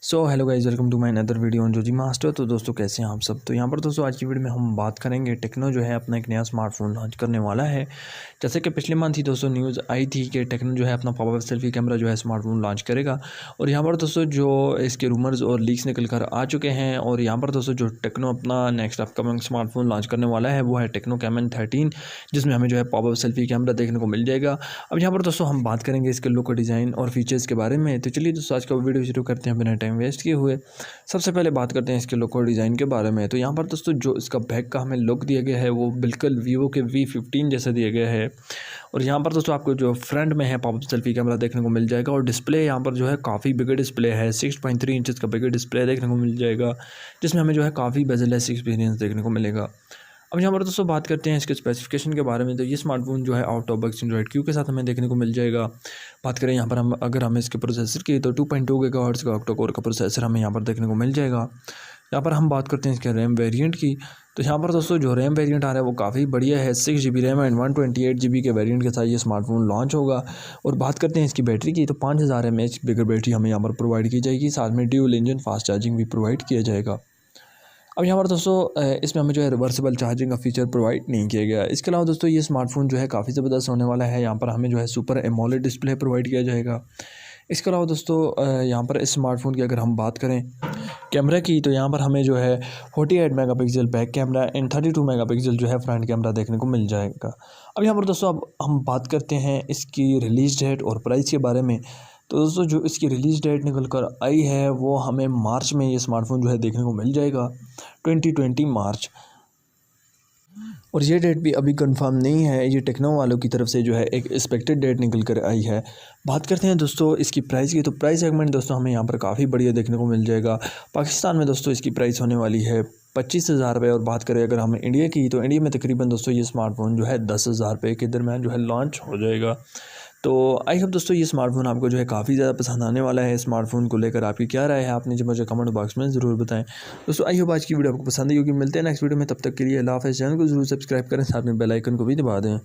So hello guys, welcome to my another video on जोजी master. तो दोस्तों कैसे हैं आप सब। तो यहाँ पर दोस्तों आज की वीडियो में हम बात करेंगे टेक्नो जो है अपना एक नया स्मार्टफोन लॉन्च करने वाला है। जैसे कि पिछले मंथ ही दोस्तों न्यूज़ आई थी कि टेक्नो जो है अपना पॉपअप सेल्फी कैमरा जो है स्मार्टफोन लॉन्च करेगा। और यहाँ पर दोस्तों जो इसके रूमर्स और लीक्स निकल कर आ चुके हैं। और यहाँ पर दोस्तों जो टेक्नो अपना नेक्स्ट अपकमिंग स्मार्टफोन लॉन्च करने वाला है वो है टेक्नो कैमन 13, जिसमें हमें जो है पॉपअप सेल्फी कैमरा देखने को मिल जाएगा। अब यहाँ पर दोस्तों हम बात करेंगे इसके लुक, डिज़ाइन और फीचर्स के बारे में। तो चलिए दोस्तों आज का वीडियो शुरू करते हैं बिना टाइम वेस्ट किए हुए। सबसे पहले बात करते हैं इसके लुक और डिज़ाइन के बारे में। तो यहाँ पर दोस्तों जो इसका बैक का हमें लुक दिया गया है वो बिल्कुल वीवो के V15 जैसा दिया गया है। और यहाँ पर दोस्तों आपको जो फ्रंट में है पॉपअप सेल्फी कैमरा देखने को मिल जाएगा। और डिस्प्ले यहाँ पर जो है काफ़ी बिगर डिस्प्ले है, 6.3 इंचज़ का बिगर डिस्प्ले देखने को मिल जाएगा, जिसमें हमें जो है काफ़ी बेजलेस एक्सपीरियंस देखने को मिलेगा। अब यहाँ पर दोस्तों बात करते हैं इसके स्पेसिफिकेशन के बारे में। तो ये स्मार्टफोन जो है out of box Android Q के साथ हमें देखने को मिल जाएगा। बात करें यहाँ पर हम इसके प्रोसेसर की, तो 2.2 गीगाहर्ट्ज़ का ऑक्टा कोर का प्रोसेसर हमें यहाँ पर देखने को मिल जाएगा। यहाँ पर हम बात करते हैं इसके रैम वेरिएंट की। तो यहाँ पर दोस्तों जो रैम वेरिएंट आ रहा है वो काफ़ी बढ़िया है, 6 GB रैम एंड 128 GB के वेरिएंट के साथ ये स्मार्टफोन लॉन्च होगा। और बात करते हैं इसकी बैटरी की, तो 5000 mAh बिगर बैटरी हमें यहाँ पर प्रोवाइड की जाएगी। साथ में ड्यूल इंजन फास्ट चार्जिंग भी प्रोवाइड किया जाएगा। अब यहाँ पर दोस्तों इसमें हमें जो है रिवर्सिबल चार्जिंग का फीचर प्रोवाइड नहीं किया गया। इसके अलावा दोस्तों ये स्मार्टफोन जो है काफ़ी ज़बरदस्त होने वाला है। यहाँ पर हमें जो है सुपर एमोलेड डिस्प्ले प्रोवाइड किया जाएगा। इसके अलावा दोस्तों यहाँ पर इस स्मार्टफोन की अगर हम बात करें कैमरा की, तो यहाँ पर हमें जो है 48 megapixel back camera and 32 megapixel जो है फ्रंट कैमरा देखने को मिल जाएगा। अब यहाँ पर दोस्तों अब हम बात करते हैं इसकी रिलीज़ डेट और प्राइस के बारे में। तो दोस्तों जो इसकी रिलीज़ डेट निकल कर आई है वो हमें मार्च में ये स्मार्टफोन जो है देखने को मिल जाएगा, 2020 मार्च। और ये डेट भी अभी कंफर्म नहीं है, ये टेक्नो वालों की तरफ से जो है एक एक्सपेक्टेड डेट निकल कर आई है। बात करते हैं दोस्तों इसकी प्राइस की। तो प्राइस सेगमेंट दोस्तों हमें यहाँ पर काफ़ी बढ़िया देखने को मिल जाएगा। पाकिस्तान में दोस्तों इसकी प्राइस होने वाली है 25,000 रुपये। और बात करें अगर हमें इंडिया की, तो इंडिया में तकरीबन दोस्तों ये स्मार्टफोन जो है 10,000 रुपये के दरम्यान जो है लॉन्च हो जाएगा। तो आई होप दोस्तों ये स्मार्टफोन आपको जो है काफ़ी ज़्यादा पसंद आने वाला है। स्मार्टफोन को लेकर आपकी क्या राय है, आपने जो मुझे कमेंट बॉक्स में ज़रूर बताएं। दोस्तों आई होप आज की वीडियो आपको पसंद आई होगी। मिलते हैं नेक्स्ट वीडियो में, तब तक के लिए अल्लाह हाफ़िज़। चैनल को ज़रूर सब्सक्राइब करें, साथ में बेल आइकन को भी दबा दें।